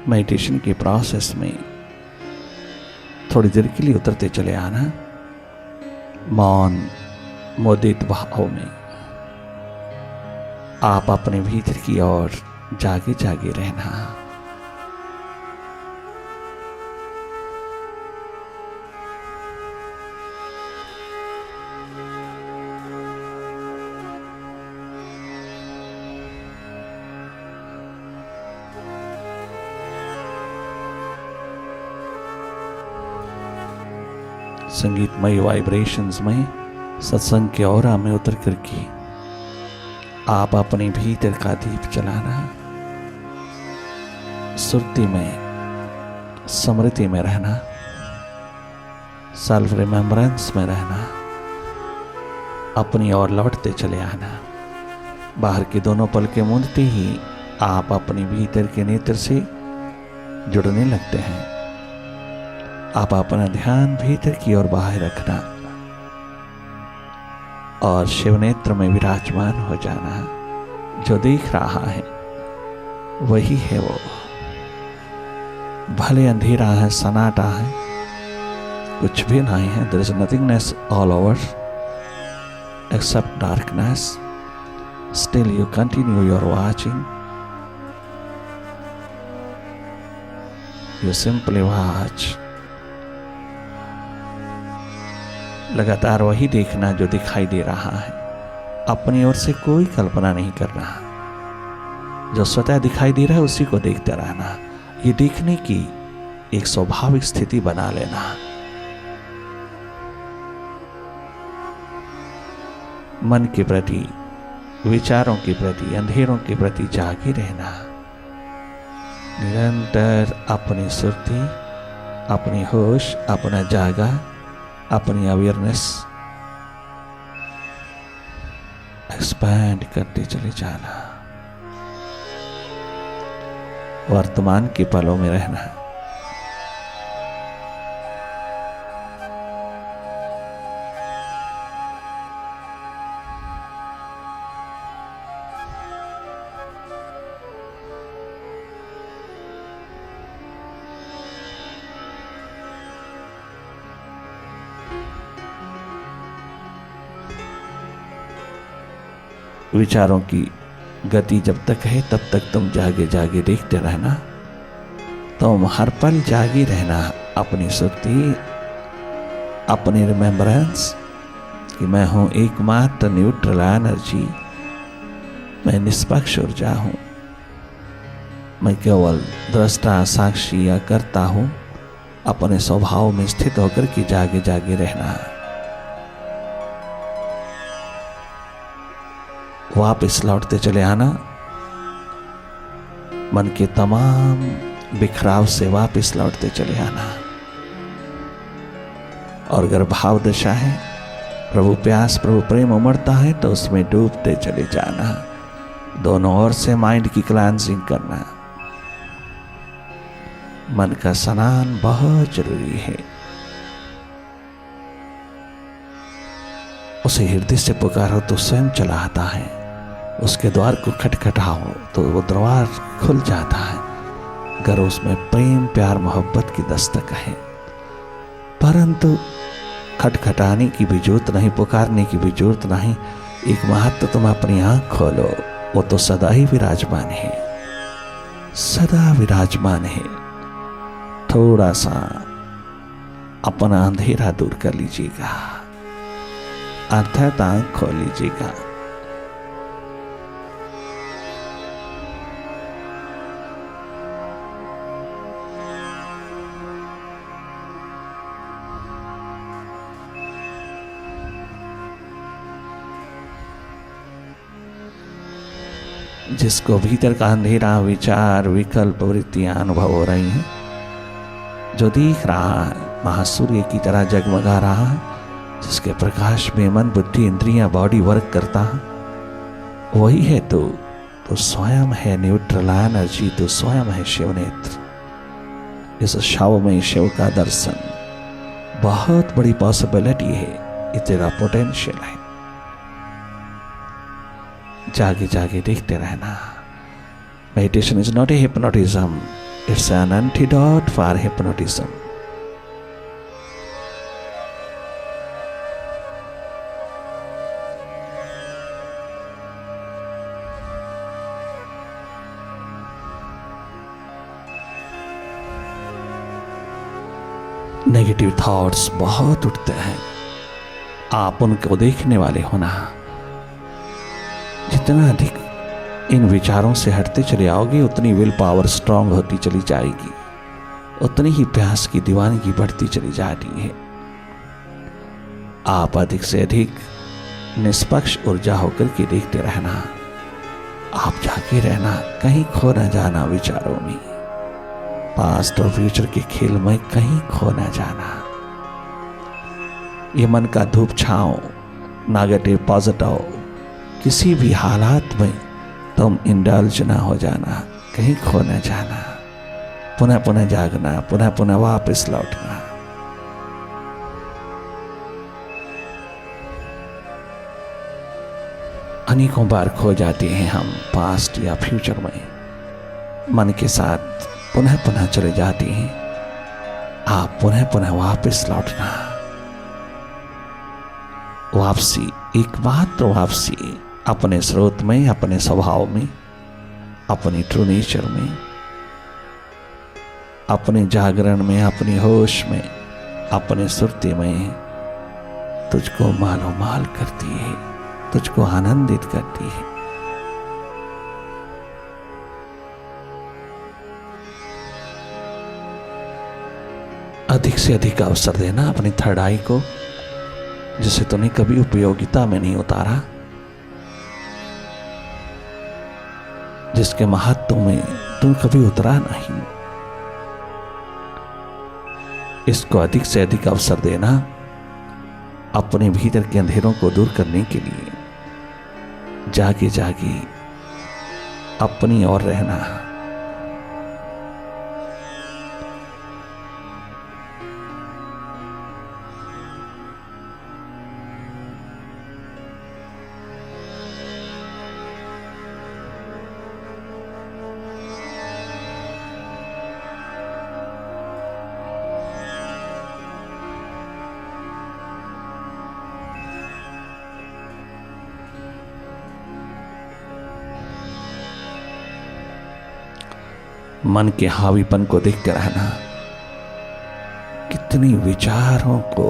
Meditation के process में थोड़ी देर के लिए उतरते चले आना, मौन मुदित भाव में आप अपने भीतर की ओर जागे जागे रहना। संगीतमय वाइब्रेशंस में, सत्संग के औरा में उतर करके आप अपने भीतर का दीप जलाना, सुरती में स्मृति में रहना, सेल्फ रिमेम्बरेंस में रहना, अपनी ओर लौटते चले आना। बाहर के दोनों पलकें मूंदते ही आप अपने भीतर के नेत्र से जुड़ने लगते हैं। आप अपना ध्यान भीतर की ओर बाहर रखना और शिव नेत्र में विराजमान हो जाना। जो दिख रहा है वही है वो, भले अंधेरा है, सन्नाटा है, कुछ भी नहीं है। There is nothingness all over except darkness. Still you continue your watching. You simply watch. लगातार वही देखना जो दिखाई दे रहा है, अपनी ओर से कोई कल्पना नहीं करना। जो स्वतः दिखाई दे रहा है उसी को देखते रहना। ये देखने की एक स्वाभाविक स्थिति बना लेना। मन के प्रति, विचारों के प्रति, अंधेरों के प्रति जागे रहना। निरंतर अपनी सुरती, अपनी होश, अपना जागा, अपनी अवेयरनेस एक्सपैंड करते चले जाना। वर्तमान के पलों में रहना। विचारों की गति जब तक है तब तक तुम जागे जागे देखते रहना। तुम हर पल जागी रहना। अपनी सुरती, अपनी रिमेम्बरेंस कि मैं हूं एकमात्र न्यूट्रल एनर्जी, मैं निष्पक्ष ऊर्जा हूं, मैं केवल दृष्टा, साक्षी या करता हूं। अपने स्वभाव में स्थित होकर के जागे जागे रहना। वापस लौटते चले आना। मन के तमाम बिखराव से वापस लौटते चले आना। और अगर भाव दशा है, प्रभु प्यास, प्रभु प्रेम उमड़ता है तो उसमें डूबते चले जाना। दोनों ओर से माइंड की क्लांजिंग करना। मन का स्नान बहुत जरूरी है। उसे हृदय से पुकारो तो स्वयं चला आता है। उसके द्वार को खटखटाओ तो वो द्वार खुल जाता है। अगर उसमें प्रेम, प्यार, मोहब्बत की दस्तक है, परंतु खटखटाने की भी जरूरत नहीं, पुकारने की भी जरूरत नहीं। एक महत्व, तुम अपनी आंख खोलो, वो तो सदा ही विराजमान है, सदा विराजमान है। थोड़ा सा अपना अंधेरा दूर कर लीजिएगा, अर्थात आंख खोल लीजिएगा। जिसको भीतर का अंधेरा, विचार, विकल्प, वृत्तियां अनुभव हो रही हैं, जो दिख रहा है महासूर्य की तरह जगमगा रहा है, जिसके प्रकाश में मन, बुद्धि, इंद्रियां, बॉडी वर्क करता है, वही है तो स्वयं है न्यूट्रल एनर्जी, तो स्वयं है शिव नेत्र। इस शव में शिव का दर्शन बहुत बड़ी पॉसिबिलिटी है, ये तेरा पोटेंशियल है। जागे जागे देखते रहना। Meditation is not a hypnotism, It's an antidote for hypnotism. Negative thoughts बहुत उठते हैं, आप उनको देखने वाले होना। जितना अधिक इन विचारों से हटते चले आओगे उतनी विल पावर स्ट्रांग होती चली जाएगी, उतनी ही प्यास की दीवानगी बढ़ती चली जाती है। आप अधिक से अधिक निष्पक्ष ऊर्जा होकर के देखते रहना, आप जाके रहना, कहीं खो न जाना विचारों में, पास्ट और फ्यूचर के खेल में कहीं खो न जाना। ये मन का धूप छाओ, नेगेटिव पॉजिटिव, किसी भी हालात में तुम इंडल्ज ना हो जाना, कहीं खो न जाना, पुनः पुनः जागना, पुनः पुनः वापस लौटना। अनेकों बार खो जाते हैं हम पास्ट या फ्यूचर में, मन के साथ पुनः पुनः चले जाते हैं, आप पुनः पुनः वापस लौटना। वापसी, एकमात्र वापसी अपने स्रोत में, अपने स्वभाव में, अपने ट्रू नेचर में, अपने जागरण में, अपनी होश में, अपने सुरती में तुझको मालो माल करती है, तुझको आनंदित करती है। अधिक से अधिक अवसर देना अपनी थर्ड आई को, जिसे तूने कभी उपयोगिता में नहीं उतारा, जिसके महत्व में तुम कभी उतरा नहीं। इसको अधिक से अधिक अवसर देना अपने भीतर के अंधेरों को दूर करने के लिए। जागे जागे अपनी ओर रहना। मन के हावीपन को देखते रहना, कितनी विचारों को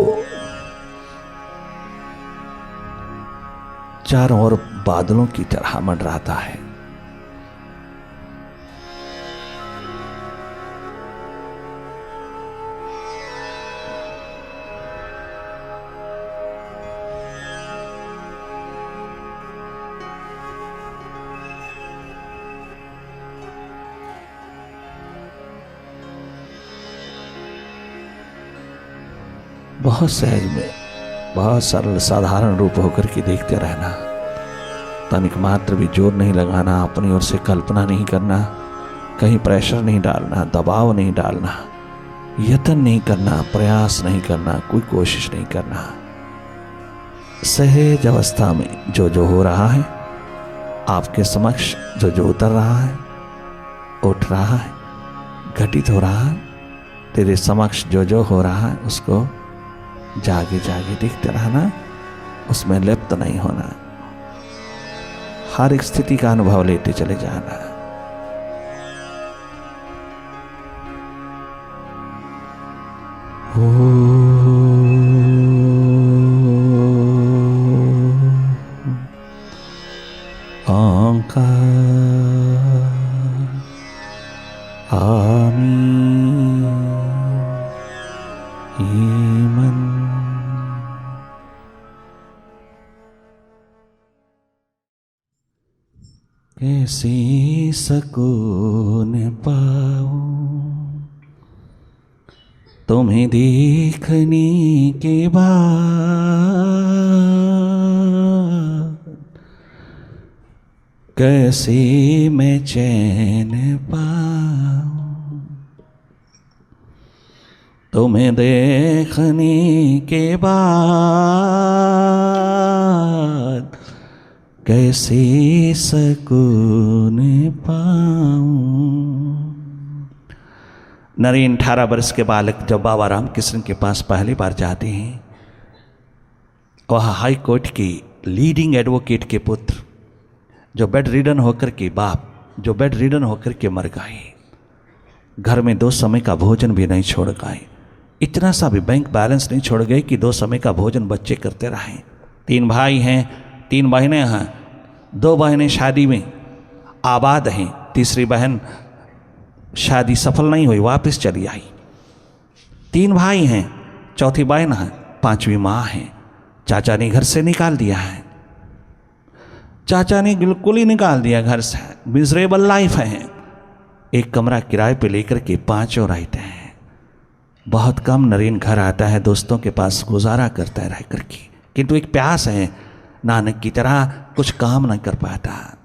चारों ओर बादलों की तरह मंडराता है। बहुत सहज में, बहुत सरल साधारण रूप होकर के देखते रहना। तनिक मात्र भी जोर नहीं लगाना, अपनी ओर से कल्पना नहीं करना, कहीं प्रेशर नहीं डालना, दबाव नहीं डालना, यत्न नहीं करना, प्रयास नहीं करना, कोई कोशिश नहीं करना। सहज अवस्था में जो जो हो रहा है आपके समक्ष, जो जो उतर रहा है, उठ रहा है, घटित हो रहा है, तेरे समक्ष जो जो हो रहा है उसको जागे जागे देखते रहना, उसमें लिप्त नहीं होना, हर एक स्थिति का अनुभव लेते चले जाना। ओंकार आमीन। कैसे सकून पाऊं तुम्हें देखने के बाद, कैसे मैं चैन पाऊं तुम्हें देखने के बाद, कैसे सकून पाऊं नरेन 18 वर्ष के बालक जब बाबा रामकृष्ण के पास पहली बार जाते हैं, वह हाई कोर्ट के लीडिंग एडवोकेट के पुत्र, जो बेड रिडन होकर के बाप, जो बेड रिडन होकर के मर गए, घर में 2 समय का भोजन भी नहीं छोड़ गए, इतना सा भी बैंक बैलेंस नहीं छोड़ गए कि 2 समय का भोजन बच्चे करते रहे। 3 भाई हैं, 3 बहनें हैं, 2 बहनें शादी में आबाद हैं, तीसरी बहन शादी सफल नहीं हुई, वापस चली आई। 3 भाई हैं, चौथी बहन है, 5वीं माँ है। चाचा ने घर से निकाल दिया है, चाचा ने बिल्कुल ही निकाल दिया घर से। मिजरेबल लाइफ है। एक कमरा किराए पे लेकर के 5 और रहते हैं। बहुत कम नरेन घर आता है, दोस्तों के पास गुजारा करता है रह करके, किंतु एक प्यास है, नानक की तरह कुछ काम नहीं कर पाता,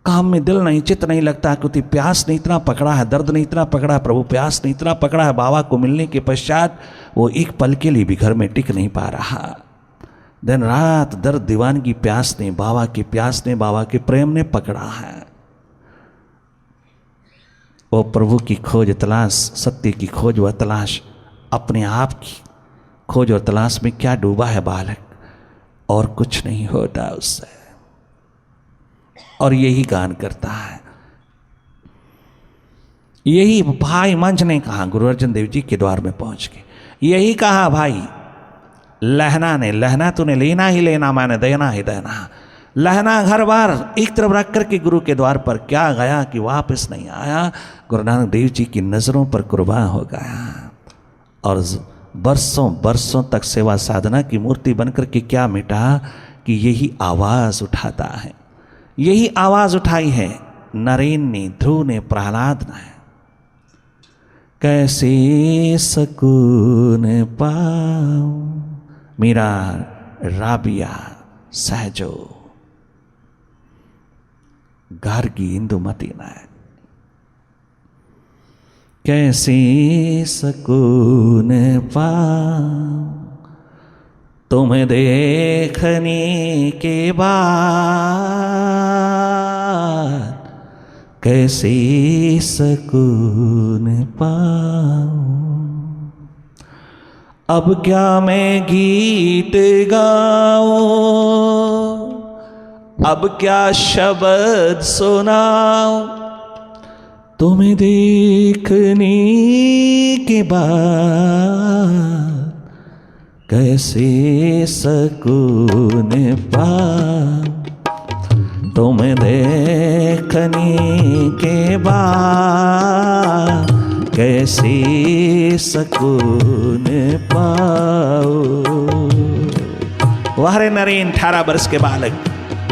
काम में दिल नहीं, चित्त नहीं लगता, क्योंकि प्यास ने इतना पकड़ा है, दर्द ने इतना पकड़ा है, प्रभु प्यास ने इतना पकड़ा है। बाबा को मिलने के पश्चात वो एक पल के लिए भी घर में टिक नहीं पा रहा। दिन रात दर्द दीवानगी प्यास ने, बाबा की प्यास ने, बाबा के प्रेम ने पकड़ा है। वो प्रभु की खोज तलाश, सत्य की खोज व तलाश, अपने आप की खोज और तलाश में क्या डूबा है बालक, और कुछ नहीं होता उससे, और यही गान करता है। यही भाई मंच ने कहा, गुरु अर्जन देव जी के द्वार में पहुंच के यही कहा, भाई लहना ने, लहना तूने लेना ही लेना, मैंने देना ही देना। लहना घर बार एक तरफ रख करके गुरु के द्वार पर क्या गया कि वापस नहीं आया। गुरु नानक देव जी की नज़रों पर कुर्बान हो गया, और बरसों बरसों तक सेवा साधना की मूर्ति बनकर के क्या मिटा कि यही आवाज़ उठाता है। यही आवाज़ उठाई है नरेन ने, ध्रुव ने, प्रहलाद ने। कैसे सकून पाऊं मेरा राबिया सहजो, गार्गी इंदुमती ने। कैसे सकून पाऊं तुम्हें देखने के बाद, कैसे सकून पाऊं। अब क्या मैं गीत गाऊं, अब क्या शब्द सुनाऊं तुम्हें देखने के बाद, कैसे सकून पाऊं तुम्हें देखने के बाद, कैसे सकून पाओ। वाह रे नरेन 18 वर्ष के बालक।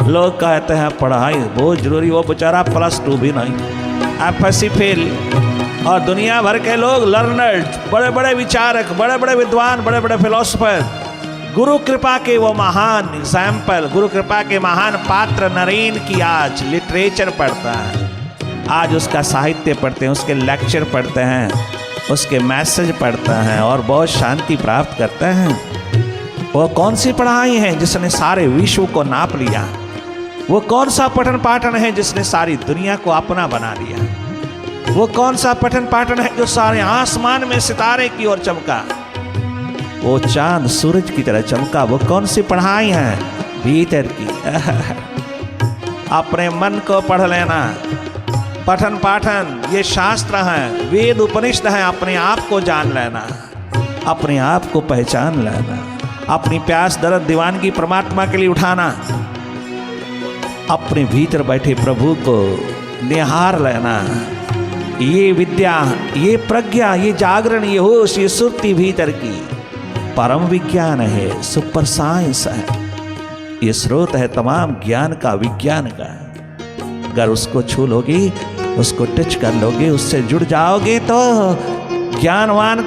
लोग कहते हैं पढ़ाई बहुत जरूरी, वो बेचारा +2 भी नहीं, FSC फेल। और दुनिया भर के लोग लर्नर्ड, बड़े बड़े विचारक, बड़े बड़े विद्वान, बड़े बड़े फिलोसफर, गुरु कृपा के वो महान एग्जाम्पल, गुरु कृपा के महान पात्र नरेन की आज लिटरेचर पढ़ता है, आज उसका साहित्य पढ़ते हैं, उसके लेक्चर पढ़ते हैं, उसके मैसेज पढ़ते हैं और बहुत शांति प्राप्त करते हैं। वो कौन सी पढ़ाई है जिसने सारे विश्व को नाप लिया? वो कौन सा पठन पाठन है जिसने सारी दुनिया को अपना बना लिया? वो कौन सा पठन पाठन है जो सारे आसमान में सितारे की ओर चमका, वो चांद सूरज की तरह चमका? वो कौन सी पढ़ाई है? भीतर की। अपने मन को पढ़ लेना। पठन पाठन ये शास्त्र हैं, वेद उपनिषद हैं, अपने आप को जान लेना, अपने आप को पहचान लेना, अपनी प्यास दर्द दीवानगी परमात्मा के लिए उठाना, अपने भीतर बैठे प्रभु को निहार लेना। ये विद्या, ये प्रज्ञा, ये जागरण, ये होश, ये सुरती भीतर की परम विज्ञान है, सुपर साइंस है। ये स्रोत है तमाम ज्ञान का, विज्ञान का। अगर उसको छू लोगे, उसको टच कर लोगे, उससे जुड़ जाओगे तो ज्ञानवान,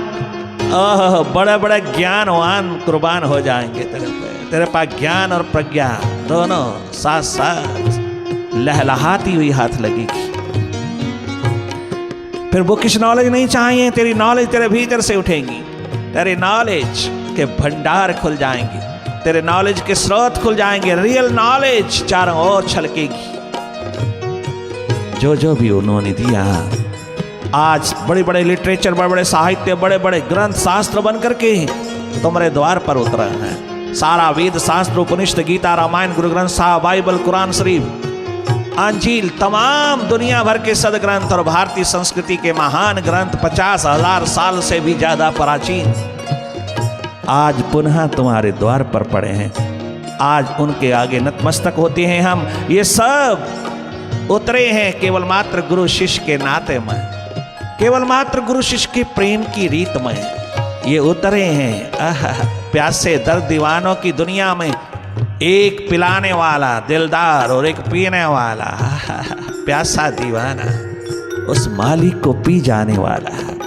बड़े बड़े ज्ञानवान कुर्बान हो जाएंगे तेरे पे। तेरे पास ज्ञान और प्रज्ञा दोनों साथ साथ लहलहाती हुई हाथ लगेगी। फिर बुकिश नॉलेज नहीं चाहिए, तेरी नॉलेज तेरे भीतर से उठेगी, तेरे नॉलेज के भंडार खुल जाएंगे, तेरे नॉलेज के स्रोत खुल जाएंगे, रियल नॉलेज चारों ओर छलकेगी। जो जो भी उन्होंने दिया आज बड़े बड़े लिटरेचर, बड़े बड़े साहित्य, बड़े बड़े ग्रंथ शास्त्र बन करके तुम्हारे द्वार पर उतरे हैं। सारा वेद शास्त्र, उपनिषद, गीता, रामायण, गुरु ग्रंथ साहब, बाइबल, कुरान शरीफ, अंजील, तमाम दुनिया भर के सदग्रंथ और भारतीय संस्कृति के महान ग्रंथ 50,000 साल से भी ज्यादा प्राचीन आज पुनः तुम्हारे द्वार पर पड़े हैं। आज उनके आगे नतमस्तक होते हैं हम। ये सब उतरे हैं केवल मात्र गुरु शिष्य के नाते में, केवल मात्र गुरु शिष्य के प्रेम की रीत में ये उतरे हैं। प्यासे दर्द दीवानों की दुनिया में एक पिलाने वाला दिलदार और एक पीने वाला प्यासा दीवाना उस मालिक को पी जाने वाला है।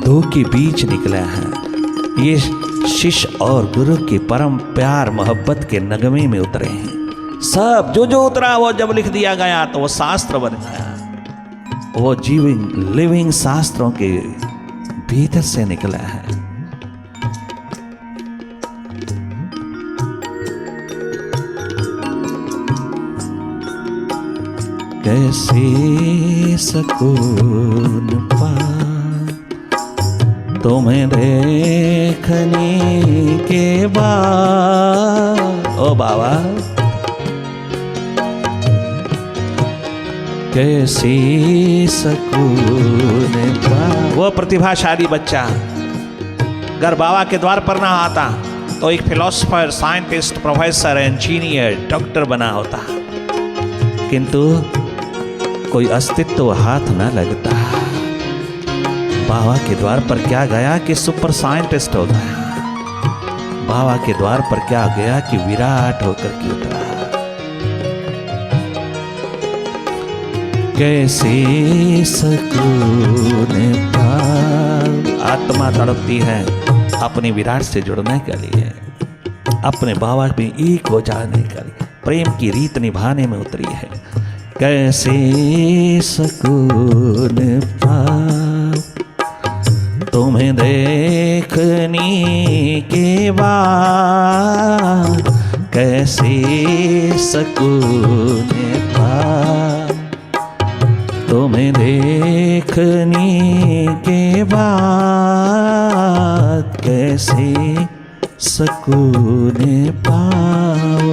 दो के बीच निकला है। ये शिष्य और गुरु के परम प्यार मोहब्बत के नगमे में उतरे हैं। सब जो जो उतरा वो जब लिख दिया गया तो वो शास्त्र बन गया। वो जीविंग लिविंग शास्त्रों के भीतर से निकला है। कैसे सकून पा तुम्हें देखने के बाद, ओ बाबा कैसे सकून पा। वो प्रतिभाशाली बच्चा अगर बाबा के द्वार पर ना आता तो एक philosopher, scientist, professor, engineer, doctor बना होता, किंतु कोई अस्तित्व हाथ न लगता। बाबा के द्वार पर क्या गया कि सुपर साइंटिस्ट हो गया। बाबा के द्वार पर क्या गया कि विराट होकर के उतरा। कैसे सकून पा। आत्मा तड़पती है अपने विराट से जुड़ने के लिए, अपने बाबा में एक हो जाने के लिए, प्रेम की रीत निभाने में उतरी है। कैसे सकून पा तुम्हें देखने के बाद, कैसे सकून पा तुम्हें देखने के बाद, कैसे सकून पाओ।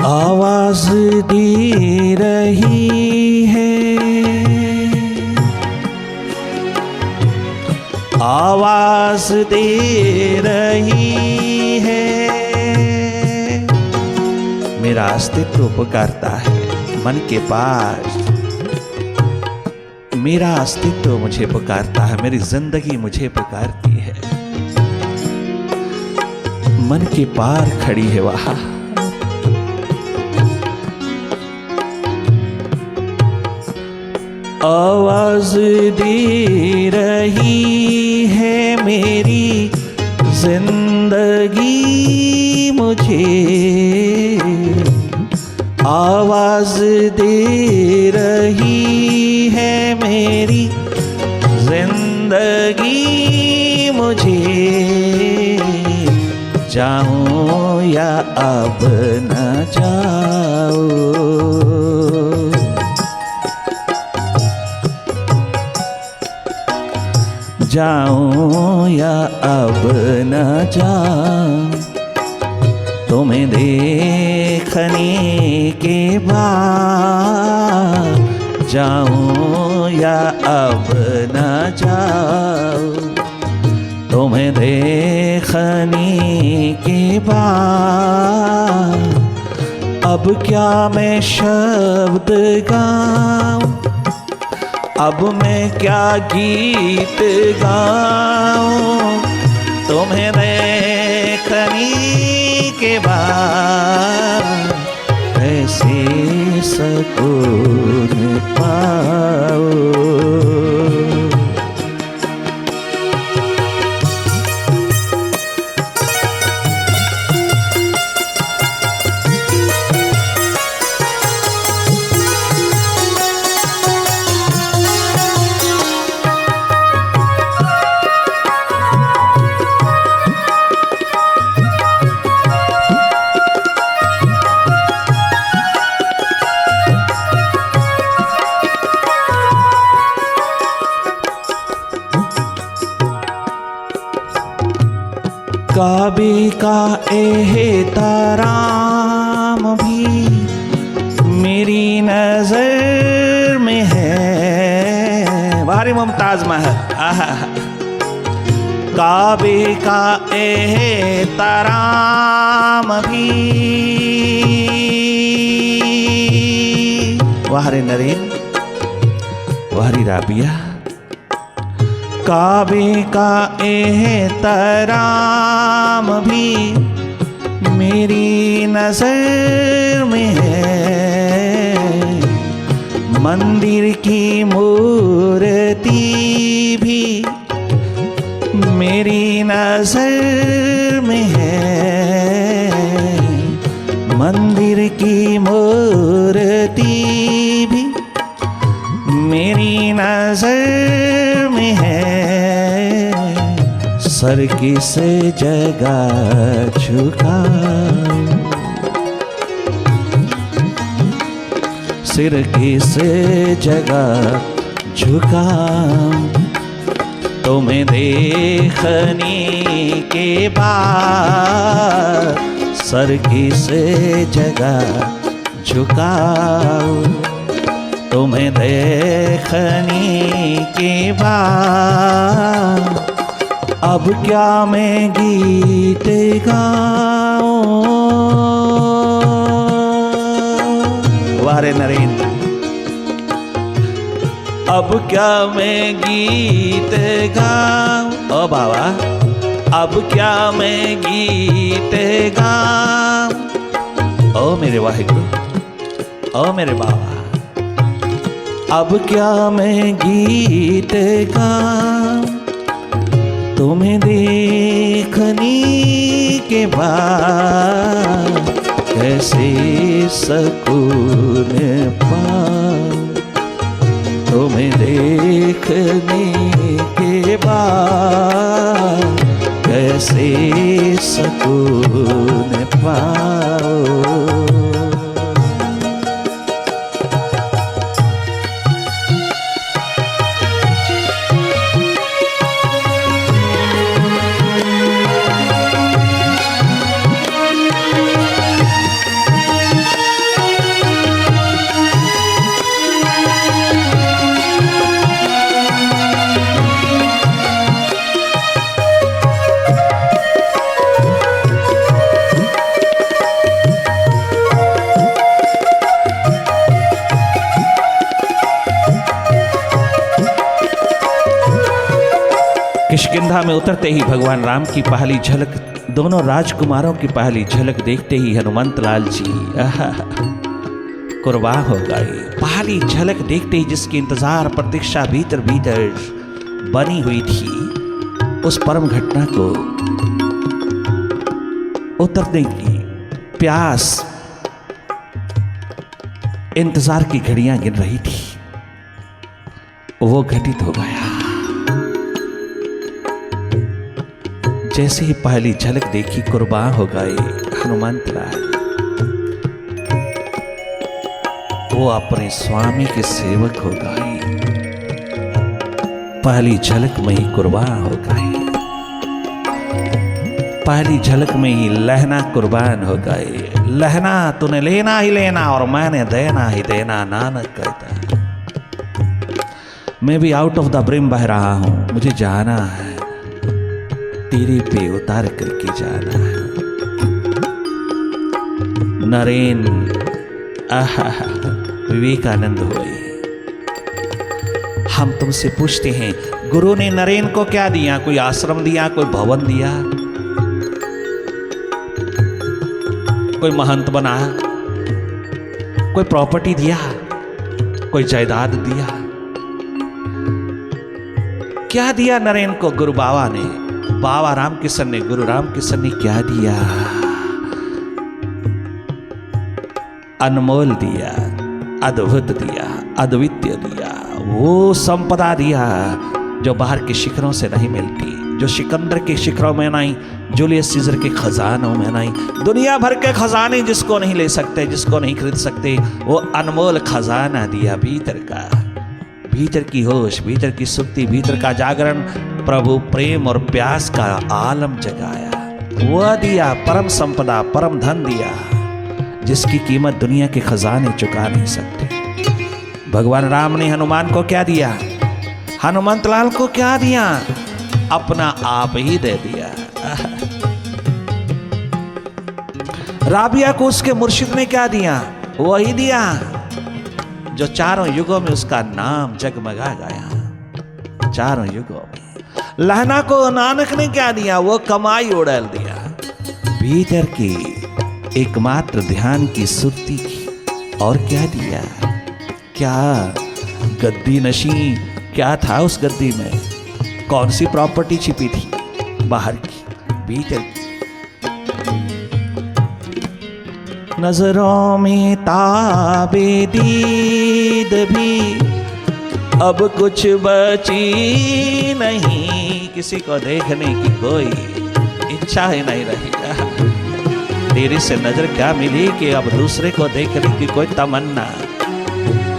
आवाज दे रही है, आवाज दे रही है। मेरा अस्तित्व पुकारता है मन के पास, मेरा अस्तित्व मुझे पुकारता है, मेरी जिंदगी मुझे पुकारती है। मन के पार खड़ी है वहां, आवाज दे रही है मेरी जिंदगी मुझे, आवाज दे रही है मेरी जिंदगी मुझे। जाऊं या अब न जाऊं, जाऊं या अब न जाऊं, तुम्हें देखने के बाद। जाऊं या अब न जाऊं, तुम्हें देखने के बाद। अब क्या मैं शब्द गाऊं, अब मैं क्या गीत गाऊं, तुम्हें देखने बाद कैसे सुकून पाओ। काबे का एहतराम भी मेरी नजर में है। बाहरी मुमताज महल, आहा। काबे का एहतराम भी वाहरे नरेन, वाहरी राबिया। काबे का एहतराम भी मेरी नजर में है। मंदिर की मूर्ति भी मेरी नजर में है। मंदिर की मूर्ति भी मेरी नजर में है। सर किस जगह झुका, सिर किस जगह झुका, तुम्हें देखने के बाद सर किस जगह झुकाओ। तुम्हें देखने के बाद अब क्या मैं गीत गाऊं। वारे नरेन, अब क्या मैं गीत गाऊं। ओ बाबा, अब क्या मैं गीत गाऊं। ओ मेरे वाहिगुरु, ओ मेरे बाबा, अब क्या मैं गीत गाऊं। तुम्हें देखने के बाद कैसे सुकून पाऊं। तुम्हें देखने के बाद कैसे सुकून पाओ। किष्किंधा में उतरते ही भगवान राम की पहली झलक, दोनों राजकुमारों की पहली झलक देखते ही हनुमंत लाल जी कुर्बान हो गए। पहली झलक देखते ही जिसकी इंतजार प्रतीक्षा भीतर भीतर बनी हुई थी, उस परम घटना को उतरने की प्यास इंतजार की घड़ियां गिन रही थी, वो घटित हो गया। जैसे ही पहली झलक देखी कुर्बान हो गए हनुमंत लाल। वो अपने स्वामी के सेवक हो गए, पहली झलक में ही कुर्बान हो गए। पहली झलक में ही लहना कुर्बान हो गए। लहना तूने लेना ही लेना और मैंने देना ही देना, नानक कहता। मैं भी आउट ऑफ द ब्रिम बह रहा हूं, मुझे जाना है, तेरे पे उतार करके जाना है। नरेन विवेकानंद हुए। हम तुमसे पूछते हैं, गुरु ने नरेन को क्या दिया? कोई आश्रम दिया, कोई भवन दिया? कोई महंत बनाया, कोई प्रॉपर्टी दिया, कोई जायदाद दिया। क्या दिया नरेंद्र को गुरु बाबा ने, बाबा रामकिशन ने, गुरु रामकिशन ने क्या दिया? अनमोल दिया, अद्भुत दिया, अद्वितीय दिया, वो संपदा दिया जो बाहर के शिखरों से नहीं मिलती, जो सिकंदर के शिखरों में नहीं, जूलियस सीजर के खजानों में नहीं। दुनिया भर के खजाने जिसको नहीं ले सकते, जिसको नहीं खरीद सकते, वो अनमोल खजाना दिया भीतर का, भीतर की होश, भीतर की सुक्ति, भीतर का जागरण, प्रभु प्रेम और प्यास का आलम जगाया। वह दिया परम संपदा, परम धन दिया जिसकी कीमत दुनिया के खजाने चुका नहीं सकते। भगवान राम ने हनुमान को क्या दिया? हनुमंत लाल को क्या दिया? अपना आप ही दे दिया। राबिया को उसके मुर्शिद ने क्या दिया? वही दिया जो चारों युगों में उसका नाम जगमगा गया, चारों युगों में। लहना को नानक ने क्या दिया? वो कमाई उड़ेल दिया, भीतर की एकमात्र ध्यान की सुरती की। और क्या दिया? क्या गद्दी नशी क्या था उस गद्दी में? कौन सी प्रॉपर्टी छिपी थी? बाहर की, भीतर की। नजरों में ताबे दीद भी अब कुछ बची नहीं, किसी को देखने की कोई इच्छा ही नहीं रहेगा। तेरी से नजर क्या मिली कि अब दूसरे को देखने की कोई तमन्ना,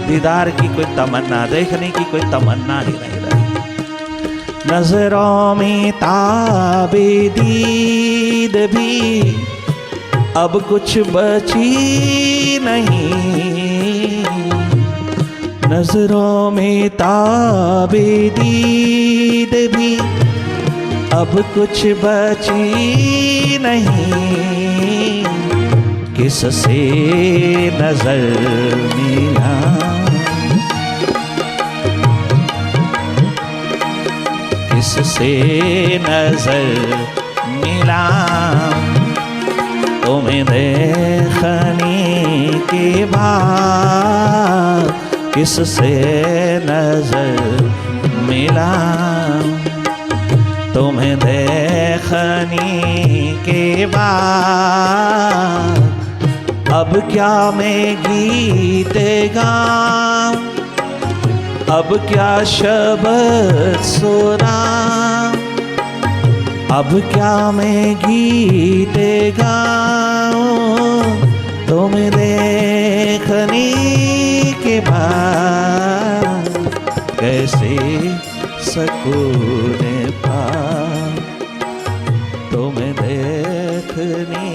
दीदार की कोई तमन्ना, देखने की कोई तमन्ना ही नहीं रही। नजरों में ताबे दीद भी अब कुछ बची नहीं, नजरों में ताबे दीद भी अब कुछ बची नहीं, किससे नजर मिला, किससे नजर मिला, तुम्हें देखने के बाद किससे नजर मिला, तुम्हें देखने के बाद अब क्या मैं गीत गाऊं, अब क्या शब्द सुनाऊं, अब क्या मैं गीत गाऊं, तुम्हें देखने के बाद कैसे सकून पा, तुम्हें देखने